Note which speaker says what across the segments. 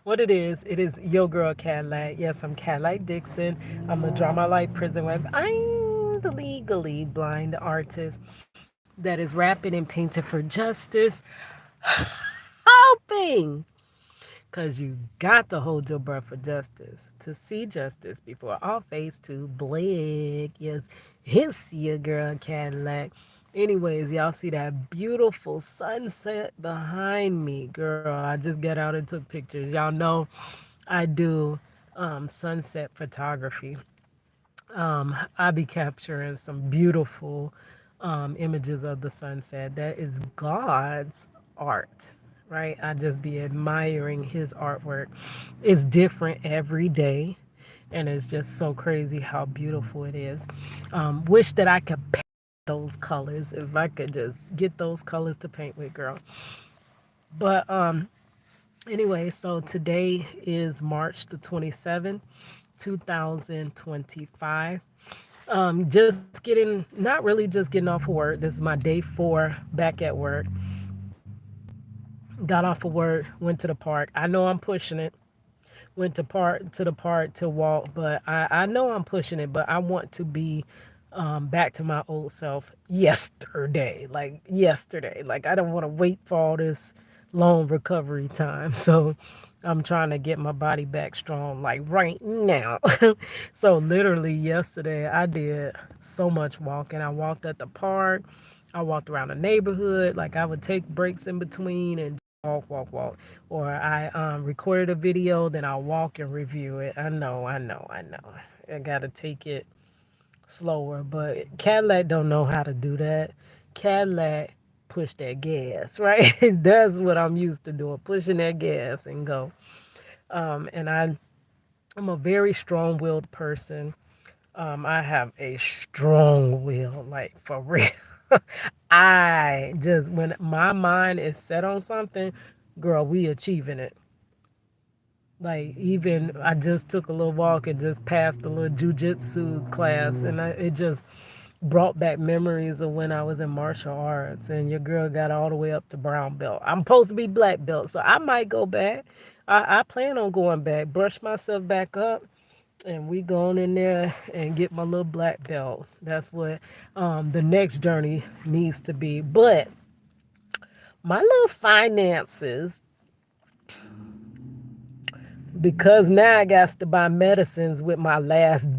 Speaker 1: What it is your girl Cadillac. Yes, I'm Cadillac Dixon. I'm a drama life prison wife. I'm the legally blind artist that is rapping and painting for justice, hoping, because you got to hold your breath for justice, to see justice before all face to black. Yes, it's your girl Cadillac. Anyways, y'all see that beautiful sunset behind me, girl. I just got out and took pictures. Y'all know I do sunset photography. I be capturing some beautiful images of the sunset. That is God's art, right? I just be admiring his artwork. It's different every day, and it's just so crazy how beautiful it is. Wish that I could paint those colors if I could just get those colors to paint with, girl. But anyway, so today is March the 27th, 2025. Just getting, not really just getting off of work. This is my day 4 back at work. Got off of work, went to the park. I know I'm pushing it. Went to the park to walk, but I know I'm pushing it, but I want to be back to my old self yesterday. Like yesterday. Like I don't want to wait for all this long recovery time. So I'm trying to get my body back strong like right now. So literally yesterday I did so much walking. I walked at the park. I walked around the neighborhood. Like I would take breaks in between and walk. Or I recorded a video, then I'll walk and review it. I know. I gotta take it slower, but Cadillac don't know how to do that. Cadillac push that gas, right? That's what I'm used to doing, pushing that gas and go. And I'm a very strong-willed person. I have a strong will, like for real. I just when my mind is set on something, girl, we achieving it. Like even I just took a little walk and just passed a little jujitsu class, and it just brought back memories of when I was in martial arts. And your girl got all the way up to brown belt. I'm supposed to be black belt, so I might go back. I plan on going back, brush myself back up, and we going in there and get my little black belt. That's what the next journey needs to be. But my little finances, because now I got to buy medicines with my last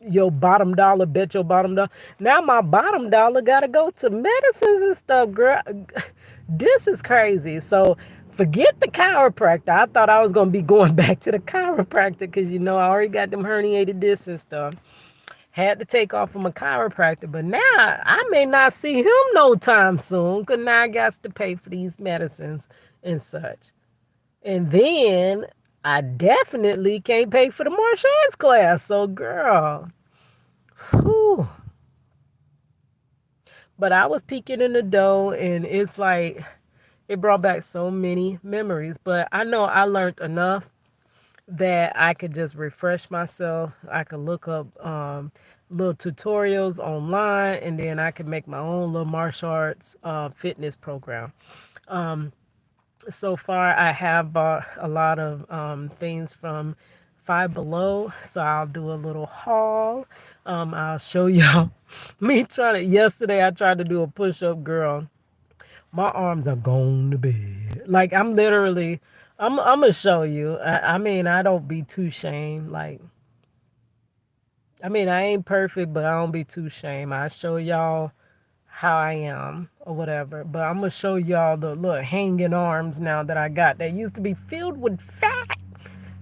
Speaker 1: your bottom dollar, bet your bottom dollar. Now my bottom dollar gotta go to medicines and stuff, girl. This is crazy. So forget the chiropractor. I thought I was gonna be going back to the chiropractor because you know I already got them herniated discs and stuff. Had to take off from a chiropractor, but now I may not see him no time soon because now I got to pay for these medicines and such. And then I definitely can't pay for the martial arts class. So, girl, whew. But I was peeking in the dough, and it's like it brought back so many memories. But I know I learned enough that I could just refresh myself. I could look up little tutorials online, and then I could make my own little martial arts fitness program. Um, so far I have bought a lot of things from Five Below, so I'll do a little haul. I'll show y'all me trying to. Yesterday I tried to do a push-up, girl. My arms are gone to bed. Like I'm literally, I'm gonna show you. I mean I don't be too shamed. Like I mean I ain't perfect, but I don't be too shamed. I show y'all how I am or whatever. But I'm gonna show y'all the little hanging arms now that I got. That used to be filled with fat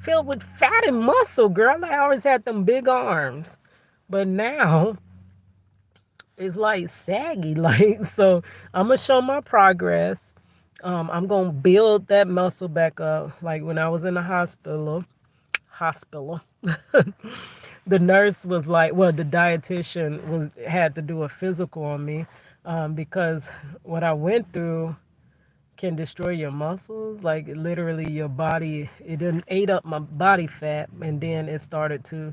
Speaker 1: and muscle, girl. I always had them big arms, but now it's like saggy. Like so, I'm gonna show my progress. I'm gonna build that muscle back up. Like when I was in the hospital. The nurse was like, well, the dietitian was had to do a physical on me because what I went through can destroy your muscles. Like literally, your body it didn't ate up my body fat, and then it started to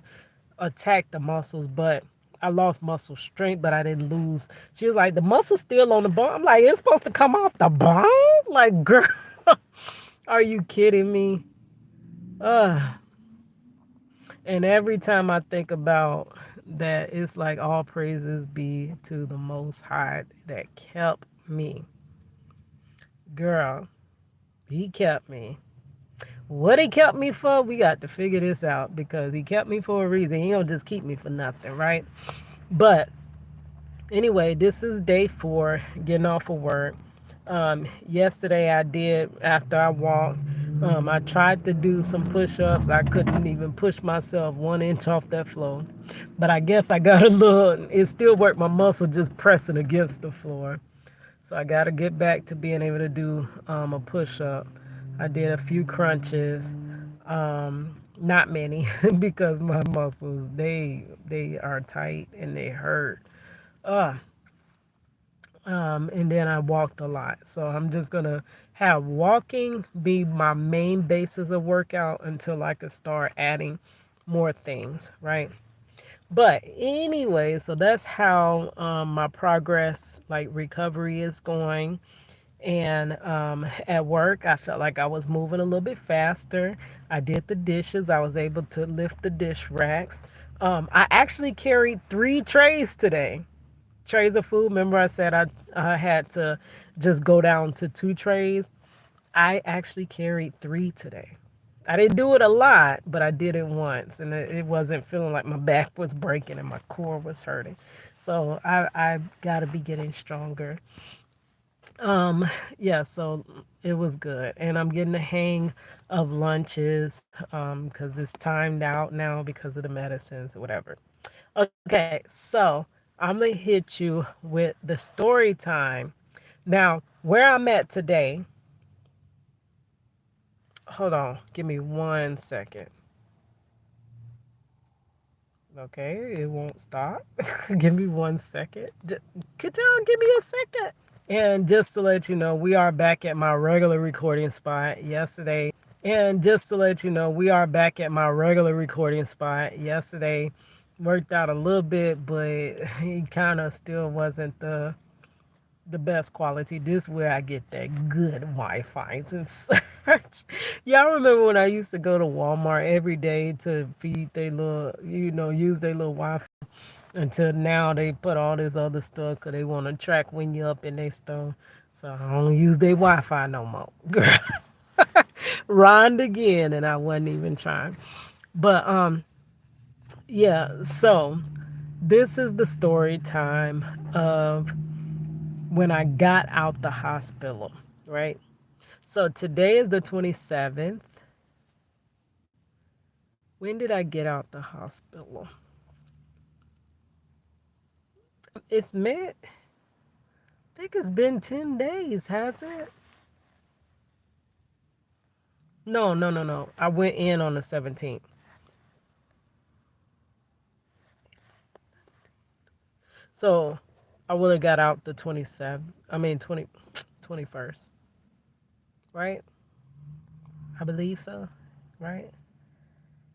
Speaker 1: attack the muscles. But I lost muscle strength, but I didn't lose. She was like, the muscle's still on the bone. I'm like, it's supposed to come off the bone, like girl. Are you kidding me? Uh, and every time I think about that, it's like all praises be to the Most High that kept me. Girl, he kept me. What he kept me for, we got to figure this out because he kept me for a reason. He don't just keep me for nothing, right? But anyway, this is day 4, getting off of work. Yesterday I did, after I walked, I tried to do some push-ups. I couldn't even push myself 1 inch off that floor. But I guess I got a little, it still worked my muscle just pressing against the floor. So I got to get back to being able to do a push-up. I did a few crunches, not many, because my muscles they are tight and they hurt. Uh, and then I walked a lot. So I'm just gonna have walking be my main basis of workout until I could start adding more things, right? But anyway, so that's how my progress, like recovery, is going. And at work, I felt like I was moving a little bit faster. I did the dishes. I was able to lift the dish racks. I actually carried 3 trays today. Trays of food. Remember, I said I had to just go down to 2 trays. I actually carried 3 today. I didn't do it a lot, but I did it once, and it wasn't feeling like my back was breaking and my core was hurting. So I got to be getting stronger. Um, yeah, so it was good. And I'm getting the hang of lunches because it's timed out now because of the medicines or whatever. Okay, so I'm gonna hit you with the story time. Now, where I'm at today, hold on, give me 1 second. Okay, it won't stop. Give me 1 second. Could y'all give me a second? And just to let you know, we are back at my regular recording spot yesterday. And just to let you know, we are back at my regular recording spot yesterday. Worked out a little bit, but it kind of still wasn't the best quality. This is where I get that good Wi-Fi and such. Y'all remember when I used to go to Walmart every day to feed their little, use their little Wi-Fi? Until now, they put all this other stuff because they want to track when you're up in their stuff. So I don't use their Wi-Fi no more. Girl, rhymed again, and I wasn't even trying. But yeah. So this is the story time of when I got out the hospital. Right. So today is the 27th. When did I get out the hospital? It's met. I think it's been 10 days, has it? No, no, no, no. I went in on the 17th. So I would have got out the 27th. I mean, 21st. Right? I believe so. Right?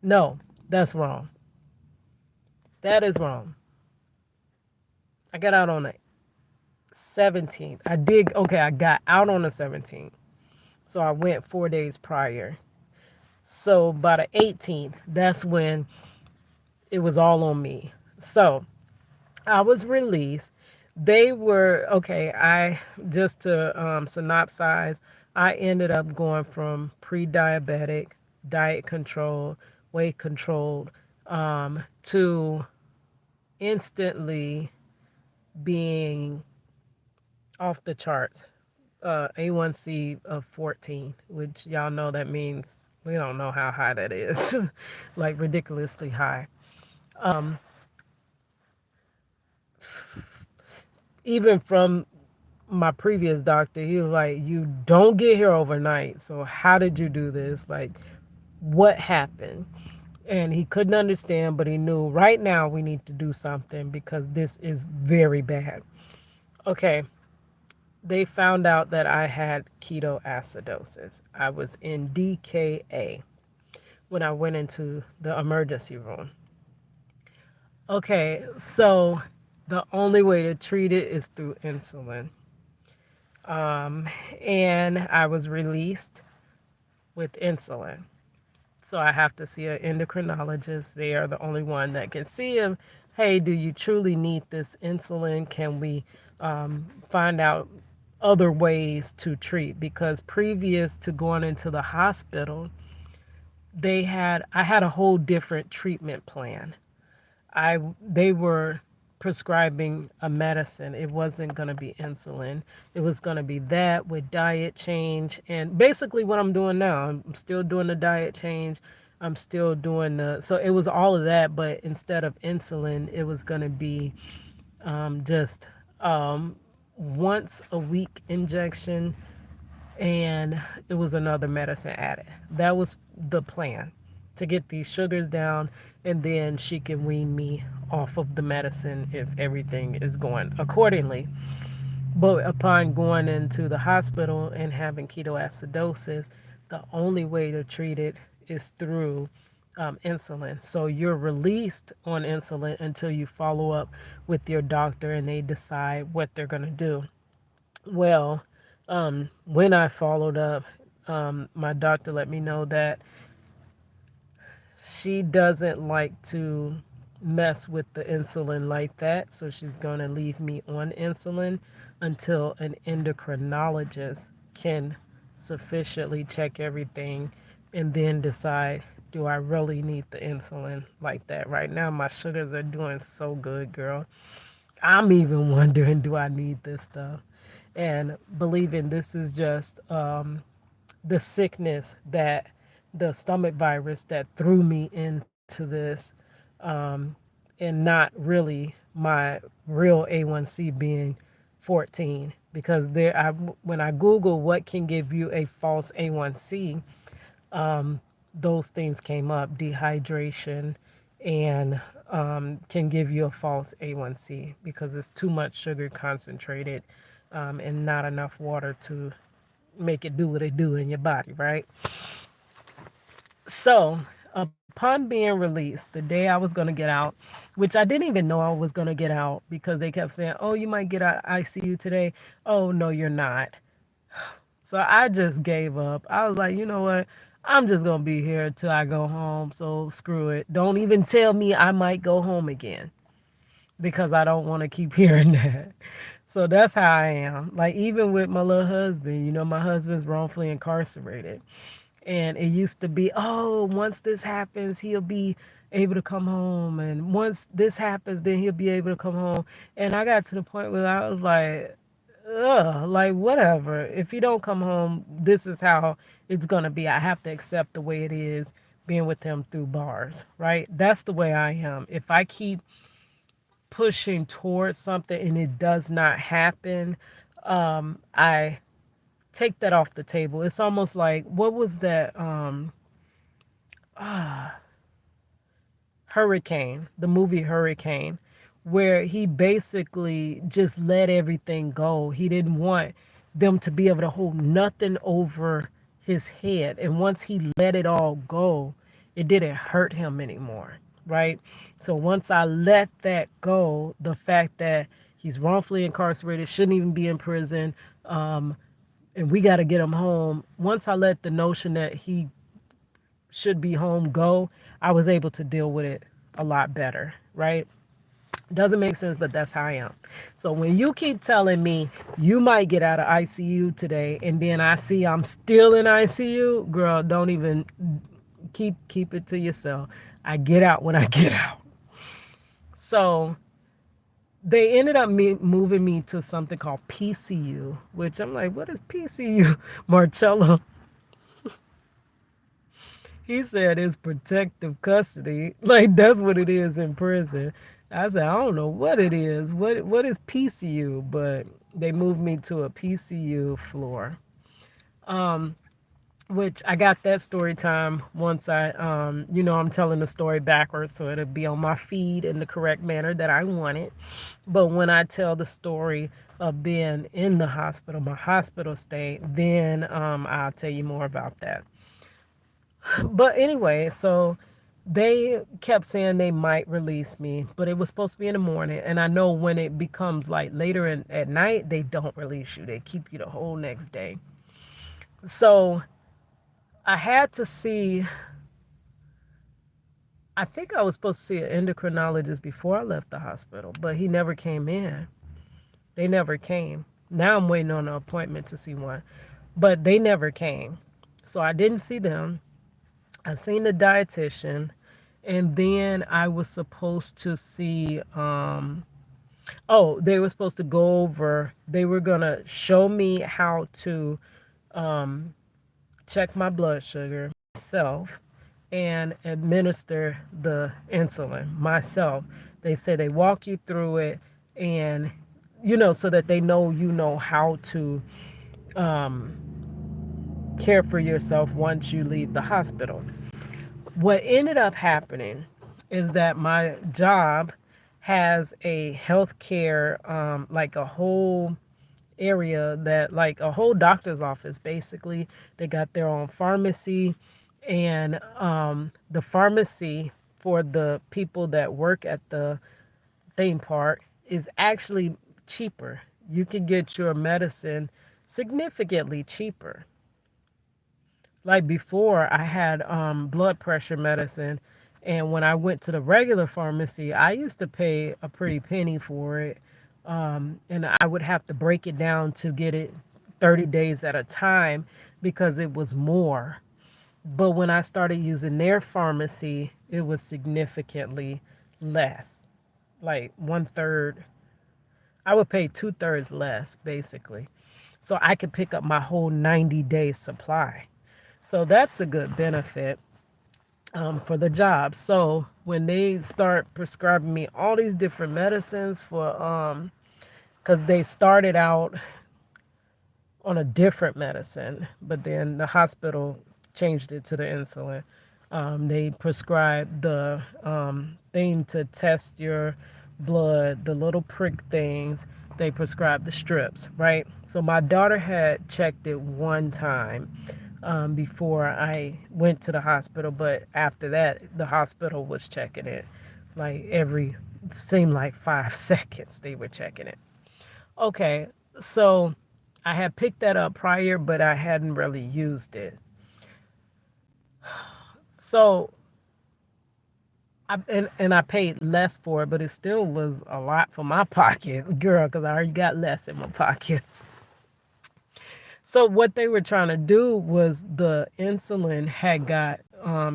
Speaker 1: No, that's wrong. That is wrong. I got out on the 17th. Okay, I got out on the 17th. So I went 4 days prior. So by the 18th, that's when it was all on me. So I was released. They were okay. I just to synopsize, I ended up going from pre-diabetic, diet control, weight controlled, to instantly being off the charts. A1C of 14, which y'all know that means we don't know how high that is, like ridiculously high. Um, Even from my previous doctor, he was like, "You don't get here overnight. So how did you do this? Like, what happened?" And he couldn't understand, but he knew right now we need to do something because this is very bad. Okay, they found out that I had ketoacidosis. I was in DKA when I went into the emergency room. Okay, so the only way to treat it is through insulin. Um, and I was released with insulin. So I have to see an endocrinologist. They are the only one that can see if, hey, do you truly need this insulin? Can we find out other ways to treat? Because previous to going into the hospital, I had a whole different treatment plan. They were prescribing a medicine. It wasn't going to be insulin. It was going to be that with diet change and basically what I'm doing now. I'm still doing the diet change. I'm still doing the so it was all of that, but instead of insulin, it was going to be just once a week injection and it was another medicine added. That was the plan to get these sugars down, and then she can wean me off of the medicine if everything is going accordingly. But upon going into the hospital and having ketoacidosis, the only way to treat it is through insulin. So you're released on insulin until you follow up with your doctor and they decide what they're going to do. Well, when I followed up, my doctor let me know that she doesn't like to mess with the insulin like that. So she's going to leave me on insulin until an endocrinologist can sufficiently check everything and then decide, do I really need the insulin like that? Right now, my sugars are doing so good, girl. I'm even wondering, do I need this stuff? And believing this is just the sickness that the stomach virus that threw me into this, um, and not really my real A1C being 14. Because when I Google what can give you a false A1C, um, those things came up: dehydration, and can give you a false A1C because it's too much sugar concentrated and not enough water to make it do what it do in your body, right? So, upon being released, the day I was going to get out, which I didn't even know I was going to get out because they kept saying, "Oh, you might get out of ICU today." Oh, no, you're not. So I just gave up. I was like, you know what? I'm just going to be here till I go home. So screw it. Don't even tell me I might go home again because I don't want to keep hearing that. So that's how I am. Like, even with my little husband, my husband's wrongfully incarcerated. And it used to be, oh, once this happens, he'll be able to come home. And once this happens, then he'll be able to come home. And I got to the point where I was like, ugh, like, whatever. If you don't come home, this is how it's going to be. I have to accept the way it is being with him through bars, right? That's the way I am. If I keep pushing towards something and it does not happen, I take that off the table. It's almost like, what was that? Ah, Hurricane, the movie Hurricane, where he basically just let everything go. He didn't want them to be able to hold nothing over his head. And once he let it all go, it didn't hurt him anymore, right? So once I let that go, the fact that he's wrongfully incarcerated, shouldn't even be in prison, and we got to get him home. Once I let the notion that he should be home go, I was able to deal with it a lot better, right? Doesn't make sense, but that's how I am. So when you keep telling me you might get out of ICU today, and then I see I'm still in ICU, girl, don't even keep it to yourself. I get out when I get out. So they ended up moving me to something called PCU, which I'm like, what is PCU? Marcello, he said it's protective custody. Like, that's what it is in prison. I said, I don't know what it is. What is PCU? But they moved me to a PCU floor. Um, which I got that story time once I'm telling the story backwards, so it'll be on my feed in the correct manner that I want it. But when I tell the story of being in the hospital, my hospital stay, then I'll tell you more about that. But anyway, so they kept saying they might release me, but it was supposed to be in the morning. And I know when it becomes like later at night, they don't release you. They keep you the whole next day. So I had to see, I think I was supposed to see an endocrinologist before I left the hospital, but he never came in. They never came. Now I'm waiting on an appointment to see one, but they never came. So I didn't see them. I seen the dietitian, and then I was supposed to see. Oh, they were supposed to go over. They were gonna show me how to um, check my blood sugar myself and administer the insulin myself. They say they walk you through it, and so that they know how to um, care for yourself once you leave the hospital. What ended up happening is that my job has a healthcare, like a whole area, that like a whole doctor's office basically. They got their own pharmacy, and the pharmacy for the people that work at the theme park is actually cheaper. You can get your medicine significantly cheaper. Like before, I had blood pressure medicine, and when I went to the regular pharmacy, I used to pay a pretty penny for it, and I would have to break it down to get it 30 days at a time because it was more. But when I started using their pharmacy, it was significantly less, like one third. I would pay two-thirds less, basically. So I could pick up my whole 90-day supply. So that's a good benefit for the job. So when they start prescribing me all these different medicines because they started out on a different medicine, but then the hospital changed it to the insulin. They prescribed the thing to test your blood, the little prick things. They prescribed the strips, right? So my daughter had checked it one time before I went to the hospital, but after that, the hospital was checking it like seemed like 5 seconds they were checking it. Okay, so I had picked that up prior, but I hadn't really used it. So and I paid less for it, but it still was a lot for my pockets, girl, because I already got less in my pockets. So what they were trying to do was the insulin had got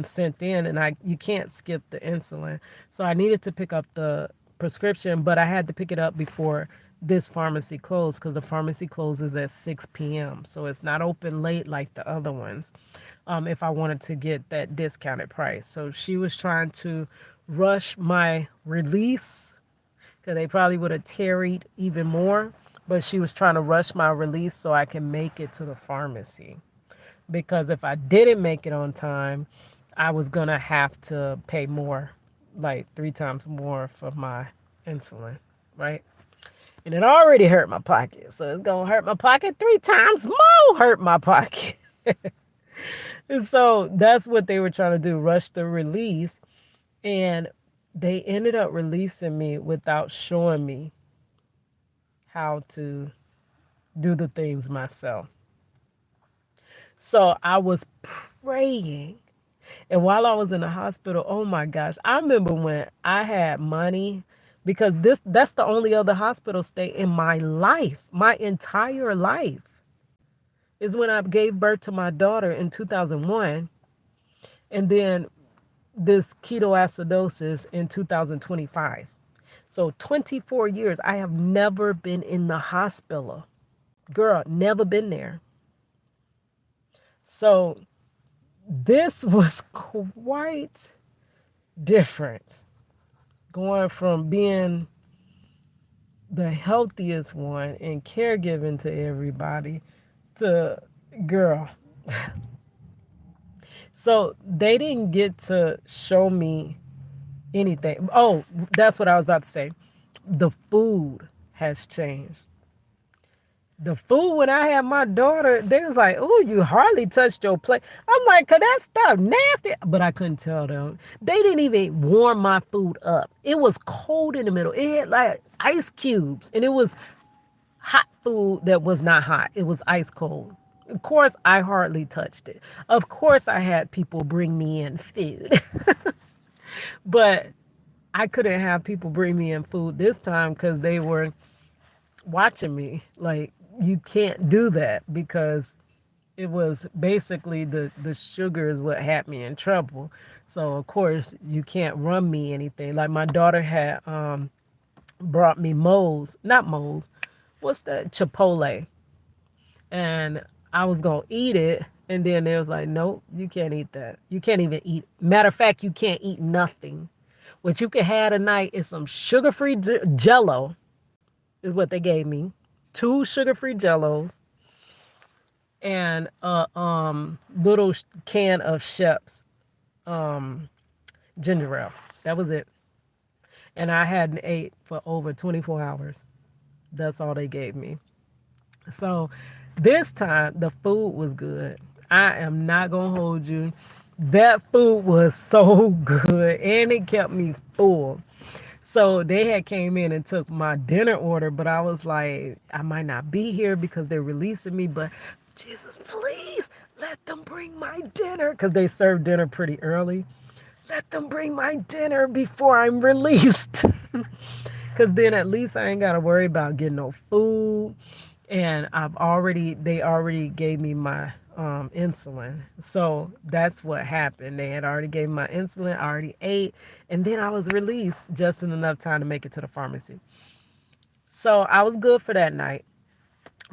Speaker 1: sent in, and you can't skip the insulin. So I needed to pick up the prescription, but I had to pick it up before this pharmacy closed because the pharmacy closes at 6 p.m. So it's not open late like the other ones. If I wanted to get that discounted price. So she was trying to rush my release because they probably would have tarried even more. But she was trying to rush my release so I can make it to the pharmacy. Because if I didn't make it on time, I was going to have to pay more, like 3 times more for my insulin, right? And it already hurt my pocket. So it's going to hurt my pocket 3 times more, hurt my pocket. And so that's what they were trying to do, rush the release. And they ended up releasing me without showing me how to do the things myself. So I was praying. And while I was in the hospital, oh my gosh, I remember when I had money because that's the only other hospital stay in my life, my entire life, is when I gave birth to my daughter in 2001. And then this ketoacidosis in 2025. So 24 years, I have never been in the hospital. Girl, never been there. So this was quite different. Going from being the healthiest one and caregiving to everybody to, girl. So they didn't get to show me anything. Oh, that's what I was about to say. The food has changed. The food when I had my daughter, they was like, "Oh, you hardly touched your plate." I'm like, "Cause that stuff nasty," but I couldn't tell them. They didn't even warm my food up. It was cold in the middle. It had like ice cubes, and it was hot food that was not hot. It was ice cold. Of course, I hardly touched it. Of course, I had people bring me in food, but I couldn't have people bring me in food this time because they were watching me. Like, you can't do that because it was basically the sugar is what had me in trouble. So of course you can't run me anything. Like my daughter had brought me moles, not moles. What's that? Chipotle, and I was gonna eat it, and then they was like, nope, you can't eat that. You can't even eat. Matter of fact, you can't eat nothing. What you can have tonight is some sugar-free Jello, is what they gave me. Two sugar-free Jellos and a little can of Shep's ginger ale. That was it. And I hadn't ate for over 24 hours. That's all they gave me. So this time the food was good. I am not gonna hold you. That food was so good and it kept me full. So they had came in and took my dinner order, but I was like, I might not be here because they're releasing me, but Jesus, please let them bring my dinner because they served dinner pretty early. Let them bring my dinner before I'm released. Because then at least I ain't got to worry about getting no food. And they already gave me my insulin. So that's what happened. They had already gave me my insulin, I already ate, and then I was released just in enough time to make it to the pharmacy. So I was good for that night.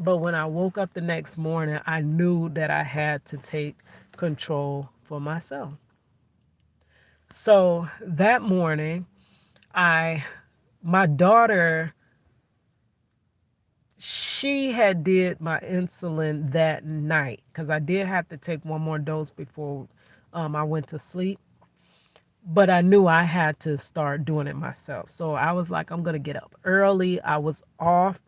Speaker 1: But when I woke up the next morning, I knew that I had to take control for myself. So that morning, I my daughter, she had did my insulin that night because I did have to take one more dose before I went to sleep. But I knew I had to start doing it myself. So I was like, I'm gonna get up early. I was off.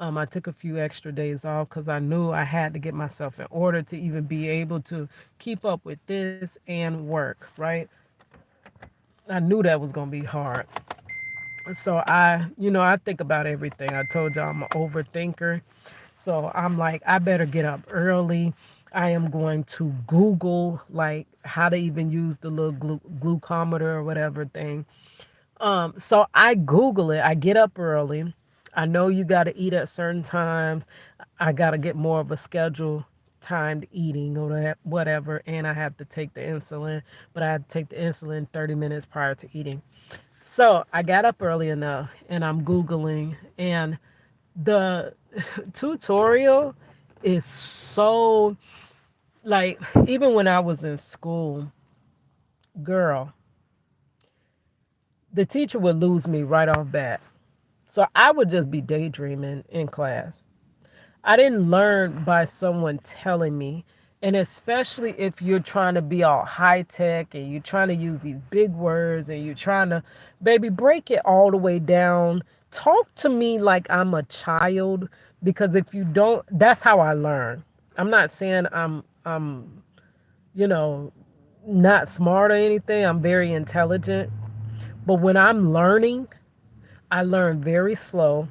Speaker 1: I took a few extra days off because I knew I had to get myself in order to even be able to keep up with this and work, right? I knew that was gonna be hard. So I think about everything. I told y'all I'm an overthinker. So I'm like, I better get up early. I am going to Google like how to even use the little glucometer or whatever thing. So I Google it. I get up early. I know you got to eat at certain times. I got to get more of a schedule timed eating or whatever. And I have to take the insulin, but I have to take the insulin 30 minutes prior to eating. So I got up early enough and I'm Googling, and the tutorial is so like, even when I was in school, girl, the teacher would lose me right off bat. So I would just be daydreaming in class. I didn't learn by someone telling me. And especially if you're trying to be all high tech and you're trying to use these big words and you're trying to, baby, break it all the way down. Talk to me like I'm a child, because if you don't, that's how I learn. I'm not saying I'm you know, not smart or anything. I'm very intelligent. But when I'm learning, I learn very slow.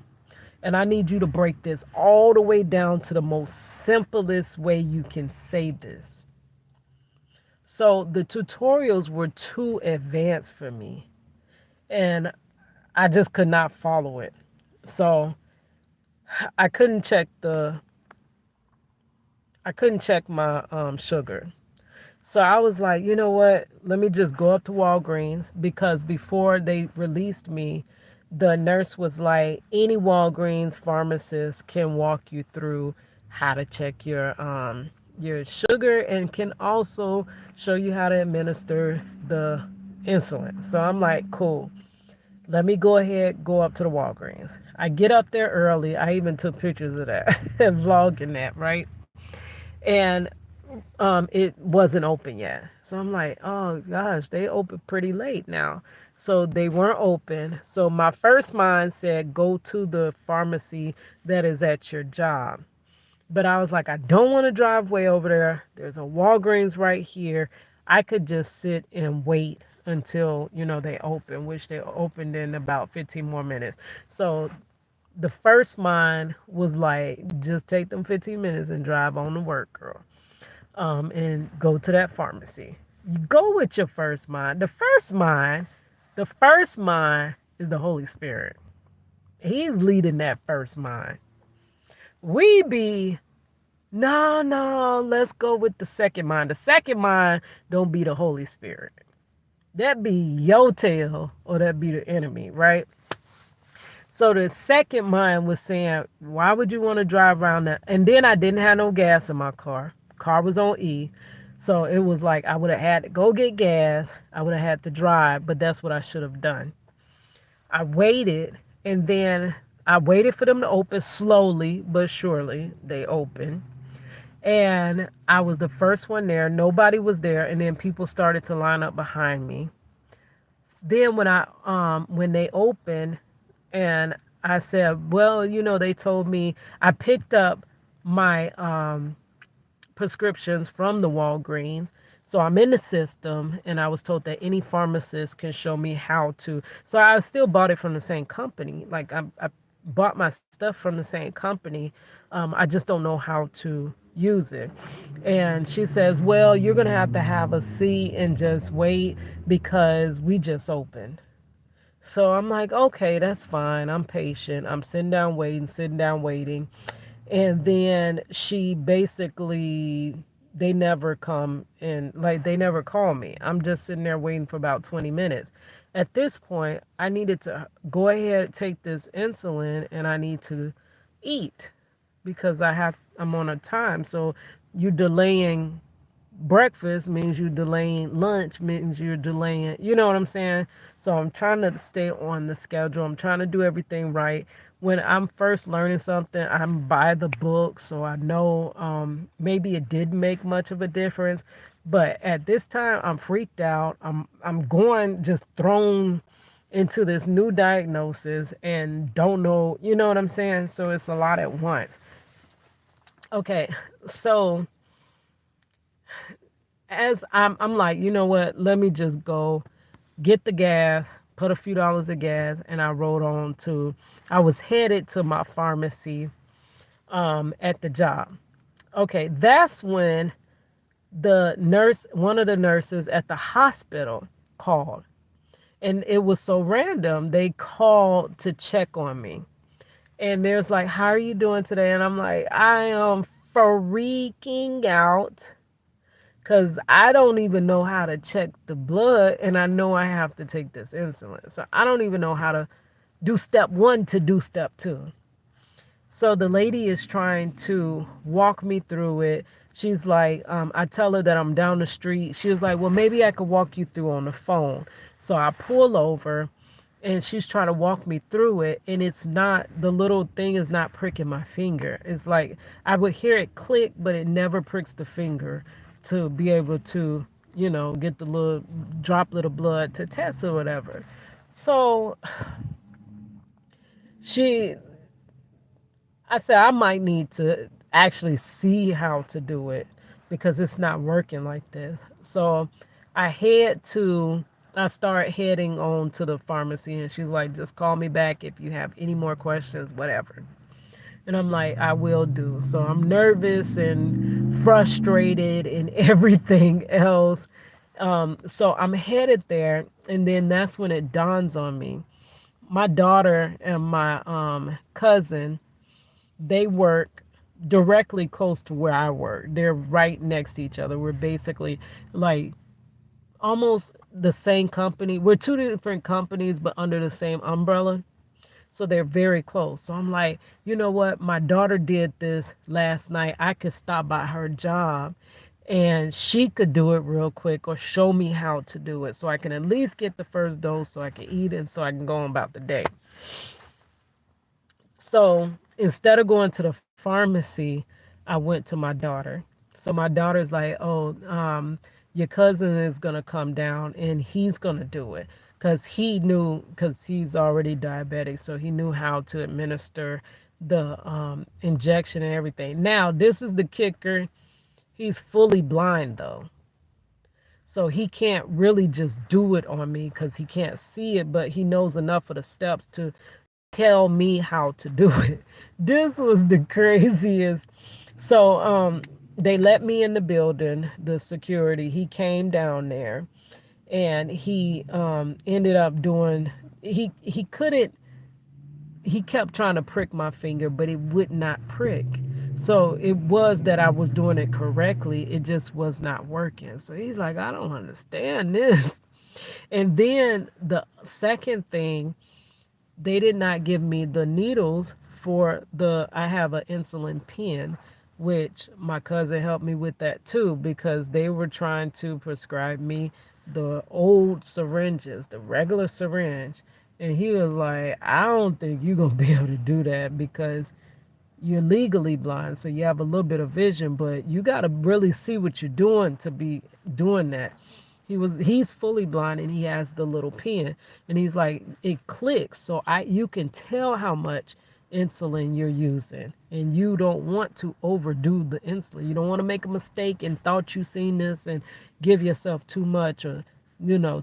Speaker 1: And I need you to break this all the way down to the most simplest way you can say this. So the tutorials were too advanced for me. And I just could not follow it. So I couldn't check the I couldn't check my sugar. So I was like, you know what? Let me just go up to Walgreens, because before they released me, the nurse was like, any Walgreens pharmacist can walk you through how to check your sugar and can also show you how to administer the insulin. So I'm like, cool. Let me go ahead, go up to the Walgreens. I get up there early. I even took pictures of that and vlogging that, right? And it wasn't open yet. So I'm like, oh gosh, they open pretty late now. So they weren't open. So my first mind said, go to the pharmacy that is at your job. But I was like, I don't want to drive way over there. There's a Walgreens right here. I could just sit and wait until, they open, which they opened in about 15 more minutes. So The first mind was like, just take them 15 minutes and drive on to work, girl. And go to that pharmacy. You go with your first mind. The first mind is the Holy Spirit. He's leading that first mind. We be, no, no, let's go with the second mind. The second mind don't be the Holy Spirit. That be your tail or that be the enemy, right? So the second mind was saying, why would you want to drive around that? And then I didn't have no gas in my car. Car was on E. So it was like I would have had to go get gas. I would have had to drive, but that's what I should have done. I waited, and then I waited for them to open slowly but surely. They opened. And I was the first one there. Nobody was there, and then people started to line up behind me. Then when they opened, and I said, well, they told me I picked up my prescriptions from the Walgreens. So I'm in the system, and I was told that any pharmacist can show me how to. So I still bought it from the same company. Like I bought my stuff from the same company. I just don't know how to use it. And she says, well, you're going to have a seat and just wait because we just opened. So I'm like, okay, that's fine. I'm patient. I'm sitting down waiting. And then she basically, they never come in, like, they never call me. I'm just sitting there waiting for about 20 minutes. At this point, I needed to go ahead, take this insulin, and I need to eat because I'm on a time. So you're delaying breakfast means you're delaying lunch, means you're delaying, you know what I'm saying? So I'm trying to stay on the schedule. I'm trying to do everything right. When I'm first learning something, I'm by the book, so I know maybe it didn't make much of a difference. But at this time, I'm freaked out. I'm going just thrown into this new diagnosis and don't know, you know what I'm saying? So it's a lot at once. Okay, so as I'm like, you know what? Let me just go get the gas, put a few dollars of gas, and I rode on to. I was headed to my pharmacy at the job. Okay, that's when one of the nurses at the hospital called, and it was so random. They called to check on me, and there's like, "How are you doing today?" And I'm like, "I am freaking out." Because I don't even know how to check the blood, and I know I have to take this insulin. So I don't even know how to do step one to do step two. So the lady is trying to walk me through it. She's like, I tell her that I'm down the street. She was like, well, maybe I could walk you through on the phone. So I pull over, and she's trying to walk me through it, and it's not, the little thing is not pricking my finger. It's like I would hear it click, but it never pricks the finger to be able to, get the little droplet of blood to test or whatever. So she I said I might need to actually see how to do it because it's not working like this. So I start heading on to the pharmacy, and she's like, just call me back if you have any more questions, whatever. And I'm like, I will do. So I'm nervous and frustrated and everything else. So I'm headed there, and then that's when it dawns on me. My daughter and my cousin, they work directly close to where I work. They're right next to each other. We're basically like almost the same company. We're two different companies, but under the same umbrella. So they're very close. So I'm like, you know what? My daughter did this last night. I could stop by her job and she could do it real quick or show me how to do it so I can at least get the first dose so I can eat it so I can go on about the day. So instead of going to the pharmacy, I went to my daughter. So my daughter's like, oh, your cousin is going to come down and he's going to do it. Because he's already diabetic. So he knew how to administer the injection and everything. Now, this is the kicker. He's fully blind, though. So he can't really just do it on me because he can't see it, but he knows enough of the steps to tell me how to do it. This was the craziest. So they let me in the building, the security. He came down there and he ended up doing he couldn't he kept trying to prick my finger, but it would not prick. So it was that I was doing it correctly. It just was not working. So he's like, I don't understand this. And then the second thing, they did not give me the needles for I have an insulin pen, which my cousin helped me with that too, because they were trying to prescribe me the old syringes, the regular syringe. And he was like, I don't think you're going to be able to do that because you're legally blind, so you have a little bit of vision, but you got to really see what you're doing to be doing that. He's fully blind and he has the little pen, and he's like, it clicks, so I you can tell how much insulin you're using, and you don't want to overdo the insulin. You don't want to make a mistake and thought you seen this and give yourself too much or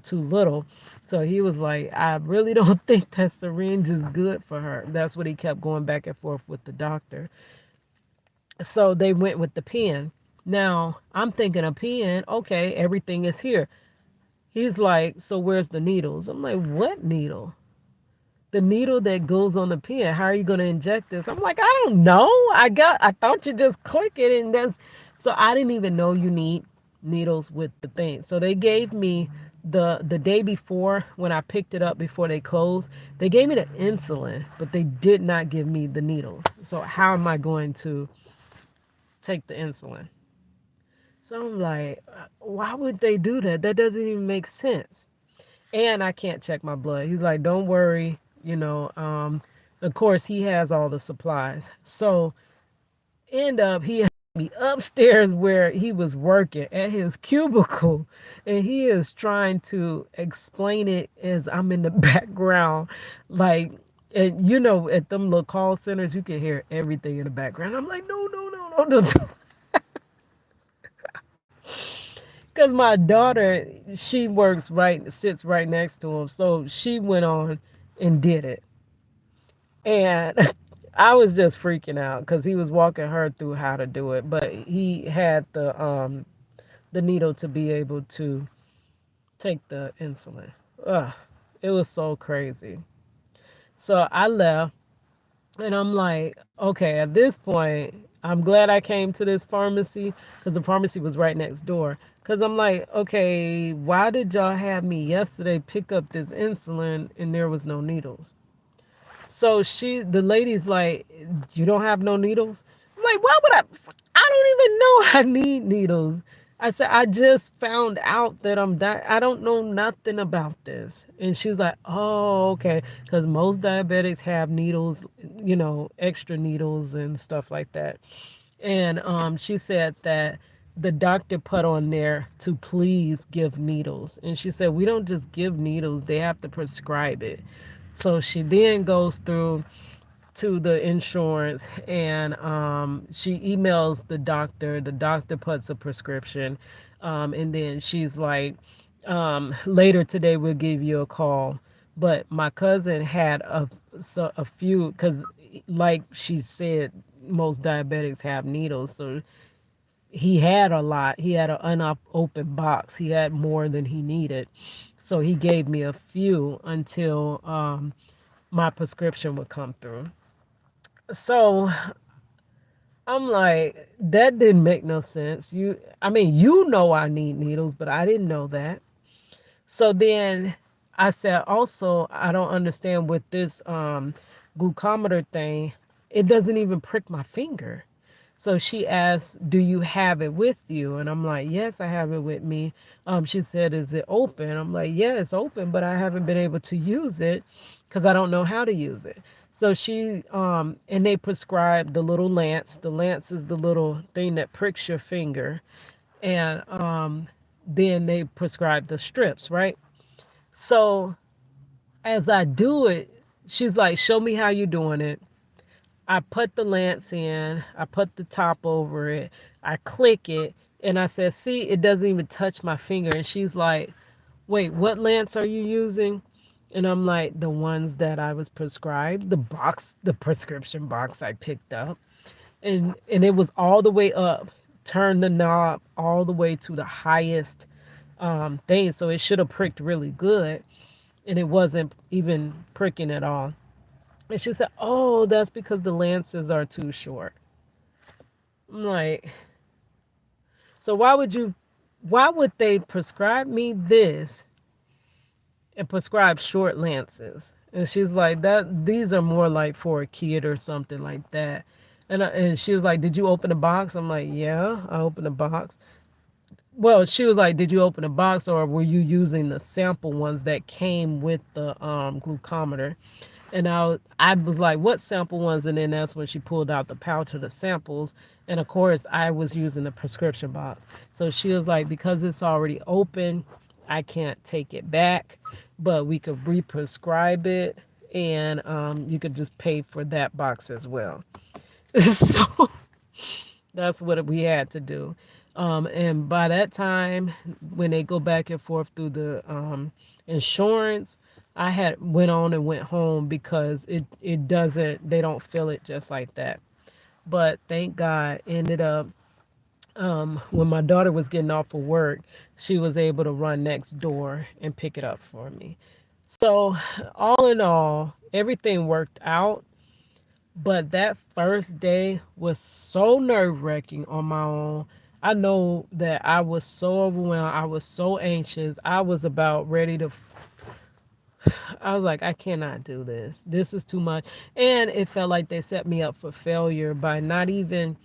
Speaker 1: too little. So he was like, I really don't think that syringe is good for her. That's what he kept going back and forth with the doctor. So they went with the pen. Now I'm thinking a pen, okay, everything is here. He's like, so where's the needles? I'm like, what needle? The needle that goes on the pen. How are you going to inject this? I'm like, I don't know. I thought you just click it and that's, so I didn't even know you need needles with the thing. So they gave me the day before when I picked it up before they closed, they gave me the insulin, but they did not give me the needles. So how am I going to take the insulin? So I'm like, why would they do that? That doesn't even make sense. And I can't check my blood. He's like, don't worry, of course he has all the supplies. So end up he had me upstairs where he was working at his cubicle, and he is trying to explain it as I'm in the background, like, and at them little call centers you can hear everything in the background. I'm like, no, no, no, no, no. Because my daughter, she sits right next to him, so she went on and did it. And I was just freaking out because he was walking her through how to do it, but he had the needle to be able to take the insulin. Ugh, it was so crazy. So I left, and I'm like, okay, at this point, I'm glad I came to this pharmacy because the pharmacy was right next door. Because I'm like, okay, why did y'all have me yesterday pick up this insulin and there was no needles? So the lady's like, you don't have no needles? I'm like, why would I? I don't even know I need needles. I said, I just found out that I don't know nothing about this. And she's like, oh, okay. Because most diabetics have needles, extra needles and stuff like that. And she said that the doctor put on there to please give needles. And she said, we don't just give needles, they have to prescribe it. So she then goes through to the insurance, and she emails the doctor. The doctor puts a prescription, and then she's like, later today we'll give you a call. But my cousin had a few, because like she said, most diabetics have needles, so he had a lot. He had an unopened box. He had more than he needed. So he gave me a few until my prescription would come through. So I'm like, that didn't make no sense. I mean, I need needles, but I didn't know that. So then I said, also, I don't understand with this glucometer thing, it doesn't even prick my finger. So she asked, do you have it with you? And I'm like, yes, I have it with me. She said, is it open? I'm like, yeah, it's open, but I haven't been able to use it because I don't know how to use it. So and they prescribed the little lance. The lance is the little thing that pricks your finger. And then they prescribed the strips, right? So as I do it, she's like, show me how you're doing it. I put the lance in, I put the top over it, I click it, and I said, see, it doesn't even touch my finger. And she's like, wait, what lance are you using? And I'm like, the ones that I was prescribed, the prescription box I picked up, and it was all the way up, turned the knob all the way to the highest thing, so it should have pricked really good, and it wasn't even pricking at all. And she said, "Oh, that's because the lances are too short." I'm like, so why would they prescribe me this and prescribe short lances? And she's like, that these are more like for a kid or something like that. And she was like, did you open the box? I'm like, yeah, I opened the box. Well, she was like, did you open the box or were you using the sample ones that came with the glucometer? And I was like, what sample ones? And then that's when she pulled out the pouch of the samples. And of course, I was using the prescription box. So she was like, because it's already open, I can't take it back, but we could re-prescribe it, and you could just pay for that box as well. So that's what we had to do. And by that time, when they go back and forth through the insurance, I had went on and went home because it doesn't, they don't feel it just like that. But thank God, ended up when my daughter was getting off of work, she was able to run next door and pick it up for me. So all in all, everything worked out. But that first day was so nerve wracking on my own. I know that I was so overwhelmed. I was so anxious. I was about ready to. I was like, I cannot do this. This is too much. And it felt like they set me up for failure by not even.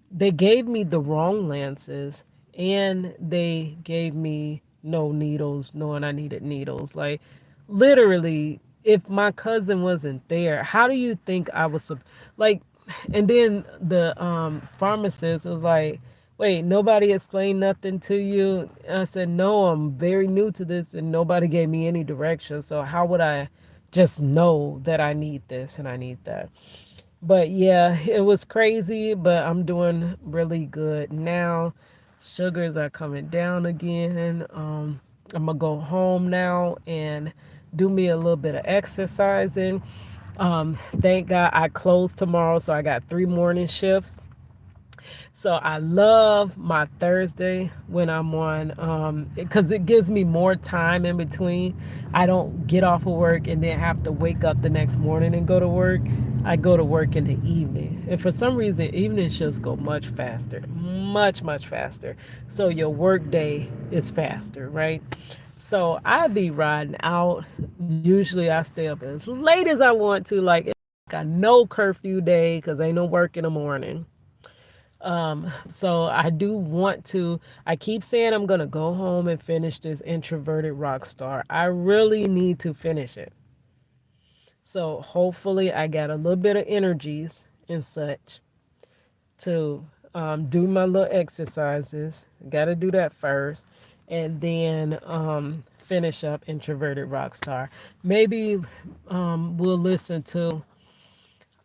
Speaker 1: They gave me the wrong lances, and they gave me no needles, knowing I needed needles. Like, literally, if my cousin wasn't there, how do you think I was like? And then the pharmacist was like, wait, nobody explained nothing to you? And I said, no, I'm very new to this, and nobody gave me any direction, so how would I just know that I need this and I need that? But yeah, it was crazy, but I'm doing really good now. Sugars are coming down again. I'm gonna go home now and do me a little bit of exercising. Thank God I close tomorrow, so I got 3 morning shifts. So I love my Thursday when I'm on, because it gives me more time in between. I don't get off of work and then have to wake up the next morning and go to work. I go to work in the evening. And for some reason, evening shifts go much faster, much, much faster. So your work day is faster, right? So I be riding out. Usually I stay up as late as I want to. Like, it's like a no curfew day because ain't no work in the morning. So I do want to, I keep saying I'm going to go home and finish this introverted rock star. I really need to finish it. So hopefully I got a little bit of energies and such to do my little exercises. Got to do that first. And then finish up introverted rock star. Maybe we'll listen to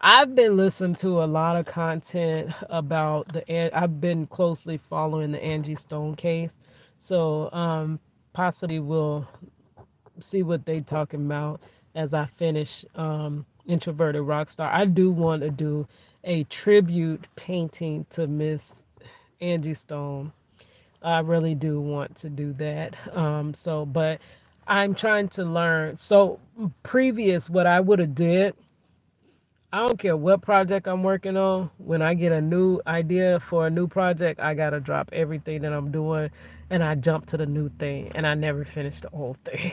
Speaker 1: I've been listening to a lot of content about I've been closely following the Angie Stone case. So possibly we'll see what they talking about as I finish Introverted Rockstar. I do want to do a tribute painting to Miss Angie Stone. I really do want to do that. But I'm trying to learn. So previous, what I would have did, I don't care what project I'm working on. When I get a new idea for a new project, I gotta drop everything that I'm doing and I jump to the new thing, and I never finish the old thing.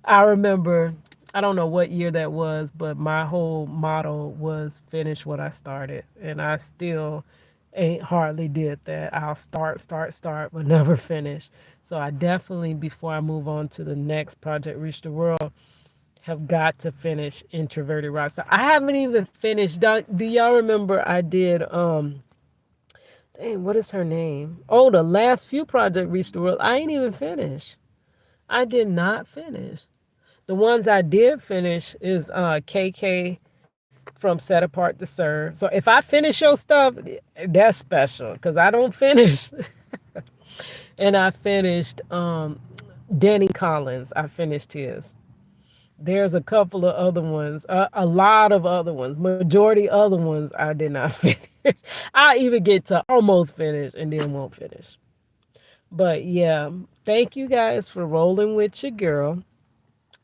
Speaker 1: I remember, I don't know what year that was, but my whole motto was finish what I started. And I still ain't hardly did that. I'll start, but never finish. So I definitely, before I move on to the next project, Reach the World, have got to finish Introverted Rockstar. I haven't even finished. Do y'all remember I did dang, what is her name? Oh, the last few project Reached the World. I ain't even finished. I did not finish. The ones I did finish is KK from Set Apart to Serve. So if I finish your stuff, that's special because I don't finish. And I finished Danny Collins. I finished his. There's a couple of other ones, a lot of other ones, majority other ones I did not finish. I even get to almost finish and then won't finish. But yeah, thank you guys for rolling with your girl.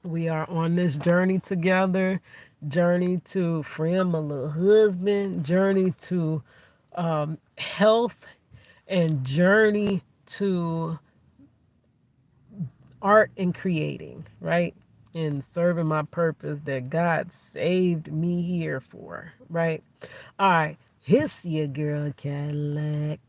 Speaker 1: We are on this journey together, journey to friend my little husband, journey to health, and journey to art and creating, right? And serving my purpose that God saved me here for, right? All right, hiss your girl Cadillac.